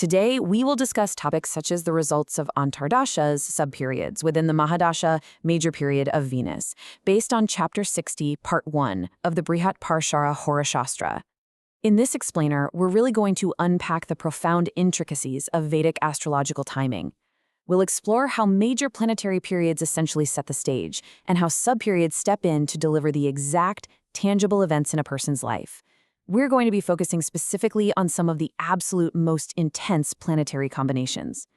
Today, we will discuss topics such as the results of Antardashas, subperiods, within the Mahadasha, major period of Venus, based on Chapter 60, Part 1 of the Brihat Parashara Horashastra. In this explainer, we're really going to unpack the profound intricacies of Vedic astrological timing. We'll explore how major planetary periods essentially set the stage, and how subperiods step in to deliver the exact, tangible events in a person's life. We're going to be focusing specifically on some of the absolute most intense planetary combinations.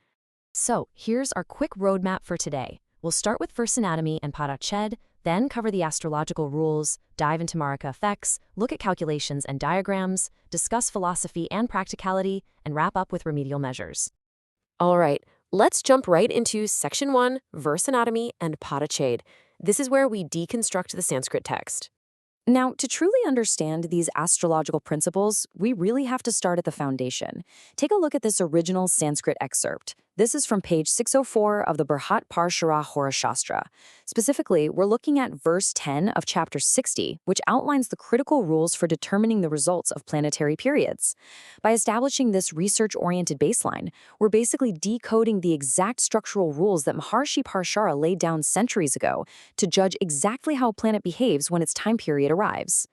So, here's our quick roadmap for today. We'll start with verse anatomy and parached, then cover the astrological rules, dive into Maraka effects, look at calculations and diagrams, discuss philosophy and practicality, and wrap up with remedial measures. All right, let's jump right into Section 1, Verse Anatomy and Parached. This is where we deconstruct the Sanskrit text. Now, to truly understand these astrological principles, we really have to start at the foundation. Take a look at this original Sanskrit excerpt. This is from page 604 of the Brihat Parashara Horashastra. Specifically, we're looking at verse 10 of chapter 60, which outlines the critical rules for determining the results of planetary periods. By establishing this research-oriented baseline, we're basically decoding the exact structural rules that Maharshi Parashara laid down centuries ago to judge exactly how a planet behaves when its time period arrives.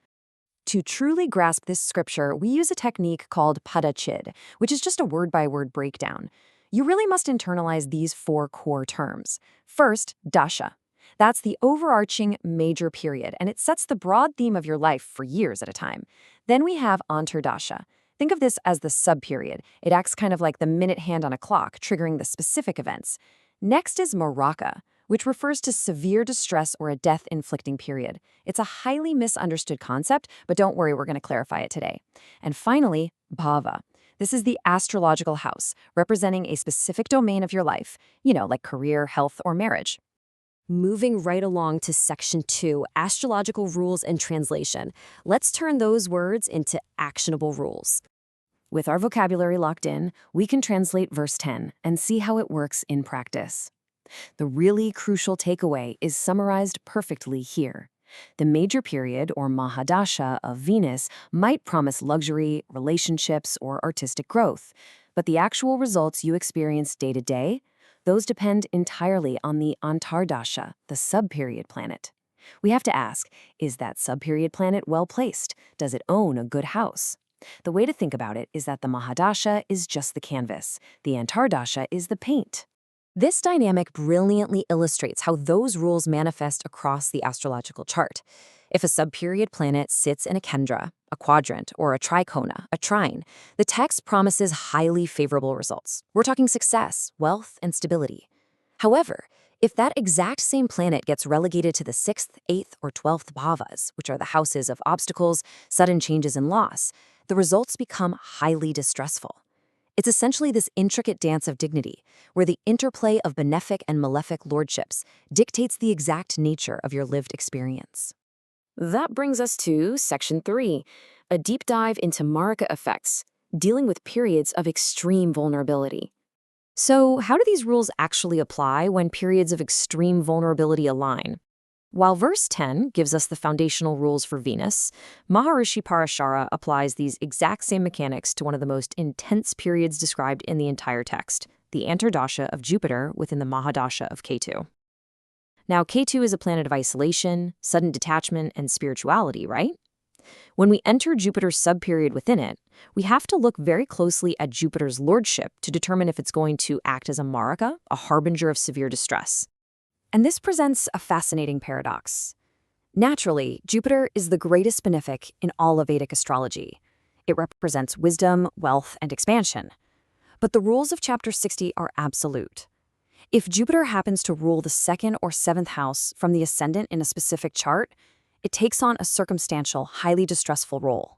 To truly grasp this scripture, we use a technique called padachid, which is just a word-by-word breakdown. You really must internalize these four core terms. First, dasha. That's the overarching major period, and it sets the broad theme of your life for years at a time. Then we have antardasha. Think of this as the subperiod. It acts kind of like the minute hand on a clock, triggering the specific events. Next is maraka, which refers to severe distress or a death-inflicting period. It's a highly misunderstood concept, but don't worry, we're going to clarify it today. And finally, bhava. This is the astrological house, representing a specific domain of your life, like career, health, or marriage. Moving right along to Section 2, Astrological Rules and Translation. Let's turn those words into actionable rules. With our vocabulary locked in, we can translate verse 10 and see how it works in practice. The really crucial takeaway is summarized perfectly here. The major period, or Mahadasha, of Venus might promise luxury, relationships, or artistic growth, but the actual results you experience day to day, those depend entirely on the Antardasha, the subperiod planet. We have to ask, is that subperiod planet well placed? Does it own a good house? The way to think about it is that the Mahadasha is just the canvas, the Antardasha is the paint. This dynamic brilliantly illustrates how those rules manifest across the astrological chart. If a subperiod planet sits in a kendra, a quadrant, or a trikona, a trine, the text promises highly favorable results. We're talking success, wealth, and stability. However, if that exact same planet gets relegated to the 6th, 8th, or 12th bhavas, which are the houses of obstacles, sudden changes, and loss, the results become highly distressful. It's essentially this intricate dance of dignity, where the interplay of benefic and malefic lordships dictates the exact nature of your lived experience. That brings us to Section 3, a deep dive into Maraka effects, dealing with periods of extreme vulnerability. So, how do these rules actually apply when periods of extreme vulnerability align? While verse 10 gives us the foundational rules for Venus, Maharishi Parashara applies these exact same mechanics to one of the most intense periods described in the entire text, the Antardasha of Jupiter within the Mahadasha of Ketu. Now, Ketu is a planet of isolation, sudden detachment, and spirituality, right? When we enter Jupiter's subperiod within it, we have to look very closely at Jupiter's lordship to determine if it's going to act as a maraka, a harbinger of severe distress. And this presents a fascinating paradox. Naturally, Jupiter is the greatest benefic in all of Vedic astrology. It represents wisdom, wealth, and expansion. But the rules of Chapter 60 are absolute. If Jupiter happens to rule the 2nd or 7th house from the ascendant in a specific chart, it takes on a circumstantial, highly distressful role.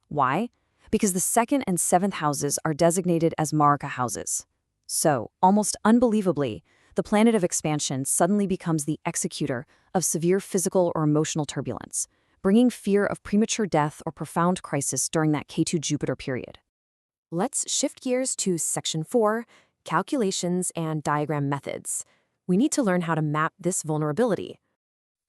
Why? Because the 2nd and 7th houses are designated as Maraka houses. So, almost unbelievably, the planet of expansion suddenly becomes the executor of severe physical or emotional turbulence, bringing fear of premature death or profound crisis during that Ketu-Jupiter period. Let's shift gears to Section 4, Calculations and Diagram Methods. We need to learn how to map this vulnerability.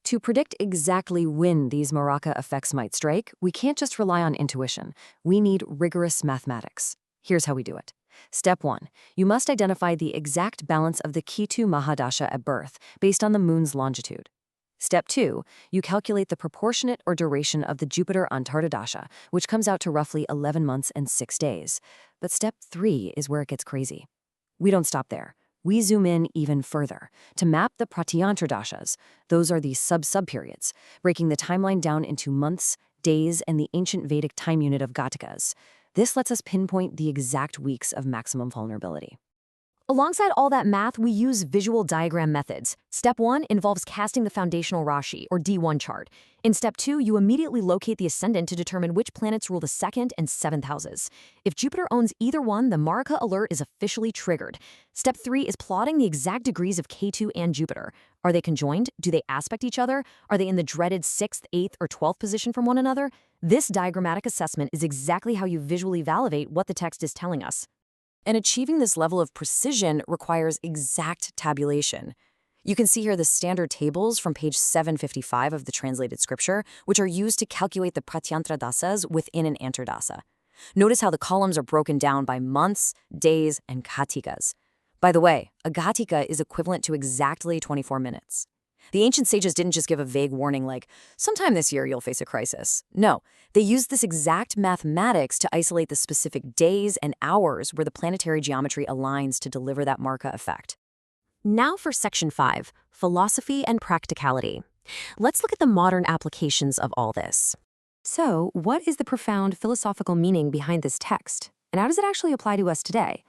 To predict exactly when these Maraka effects might strike, we can't just rely on intuition. We need rigorous mathematics. Here's how we do it. Step 1. You must identify the exact balance of the Ketu Mahadasha at birth based on the moon's longitude. Step 2. You calculate the proportionate or duration of the Jupiter Antardadasha, which comes out to roughly 11 months and 6 days. But step 3 is where it gets crazy. We don't stop there. We zoom in even further to map the Pratyantardashas. Those are the sub-periods, breaking the timeline down into months, days, and the ancient Vedic time unit of Gatikas. This lets us pinpoint the exact weeks of maximum vulnerability. Alongside all that math, we use visual diagram methods. Step 1 involves casting the foundational Rashi, or D1 chart. In Step 2, you immediately locate the ascendant to determine which planets rule the 2nd and 7th houses. If Jupiter owns either one, the Marika alert is officially triggered. Step 3 is plotting the exact degrees of Ketu and Jupiter. Are they conjoined? Do they aspect each other? Are they in the dreaded 6th, 8th, or 12th position from one another? This diagrammatic assessment is exactly how you visually validate what the text is telling us. And achieving this level of precision requires exact tabulation. You can see here the standard tables from page 755 of the translated scripture, which are used to calculate the Pratyantradasas within an Antardasa. Notice how the columns are broken down by months, days, and Ghatikas. By the way, a Ghatika is equivalent to exactly 24 minutes. The ancient sages didn't just give a vague warning like, sometime this year you'll face a crisis. No, they used this exact mathematics to isolate the specific days and hours where the planetary geometry aligns to deliver that Marka effect. Now for Section 5, Philosophy and Practicality. Let's look at the modern applications of all this. So, what is the profound philosophical meaning behind this text? And how does it actually apply to us today?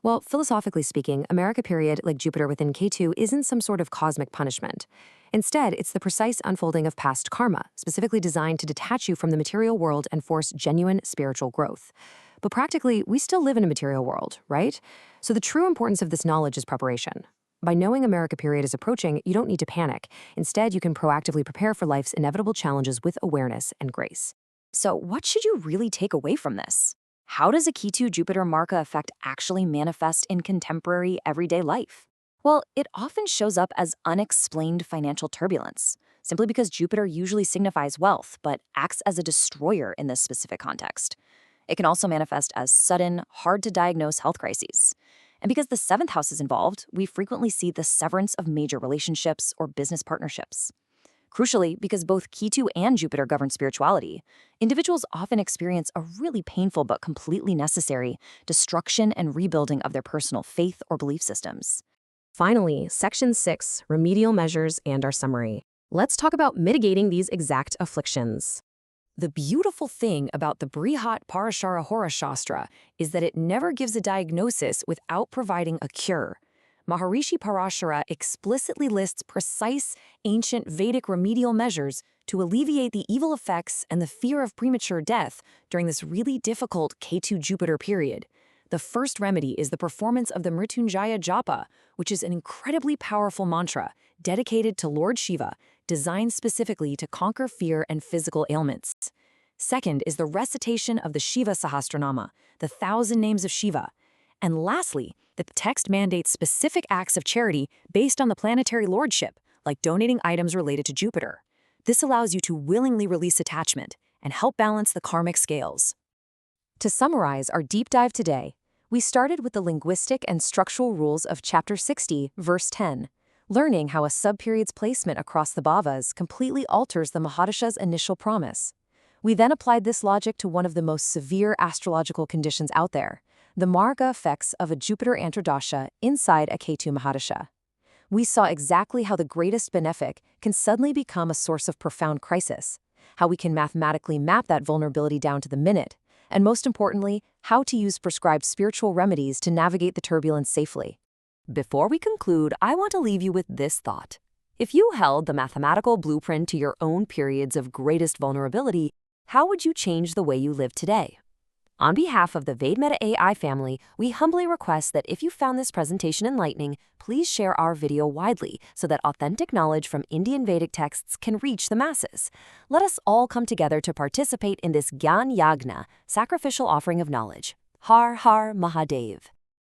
Well, philosophically speaking, America period, like Jupiter within Ketu, isn't some sort of cosmic punishment. Instead, it's the precise unfolding of past karma, specifically designed to detach you from the material world and force genuine spiritual growth. But practically, we still live in a material world, right? So the true importance of this knowledge is preparation. By knowing America period is approaching, you don't need to panic. Instead, you can proactively prepare for life's inevitable challenges with awareness and grace. So what should you really take away from this? How does a Ketu-Jupiter Marka effect actually manifest in contemporary everyday life? Well, it often shows up as unexplained financial turbulence, simply because Jupiter usually signifies wealth, but acts as a destroyer in this specific context. It can also manifest as sudden, hard-to-diagnose health crises. And because the 7th house is involved, we frequently see the severance of major relationships or business partnerships. Crucially, because both Ketu and Jupiter govern spirituality, individuals often experience a really painful but completely necessary destruction and rebuilding of their personal faith or belief systems. Finally, Section 6, Remedial Measures and our Summary. Let's talk about mitigating these exact afflictions. The beautiful thing about the Brihat Parashara Hora Shastra is that it never gives a diagnosis without providing a cure. Maharishi Parashara explicitly lists precise, ancient Vedic remedial measures to alleviate the evil effects and the fear of premature death during this really difficult Ketu-Jupiter period. The first remedy is the performance of the Mrityunjaya Japa, which is an incredibly powerful mantra dedicated to Lord Shiva, designed specifically to conquer fear and physical ailments. Second is the recitation of the Shiva Sahasranama, the 1,000 names of Shiva. And lastly, the text mandates specific acts of charity based on the planetary lordship, like donating items related to Jupiter. This allows you to willingly release attachment and help balance the karmic scales. To summarize our deep dive today, we started with the linguistic and structural rules of Chapter 60, Verse 10, learning how a subperiod's placement across the bhavas completely alters the Mahadasha's initial promise. We then applied this logic to one of the most severe astrological conditions out there, the Marga effects of a Jupiter Antardasha inside a Ketu Mahadasha. We saw exactly how the greatest benefic can suddenly become a source of profound crisis, how we can mathematically map that vulnerability down to the minute, and most importantly, how to use prescribed spiritual remedies to navigate the turbulence safely. Before we conclude, I want to leave you with this thought. If you held the mathematical blueprint to your own periods of greatest vulnerability, how would you change the way you live today? On behalf of the Vedmata AI family, we humbly request that if you found this presentation enlightening, please share our video widely so that authentic knowledge from Indian Vedic texts can reach the masses. Let us all come together to participate in this Gyan Yagna, sacrificial offering of knowledge. Har Har Mahadev.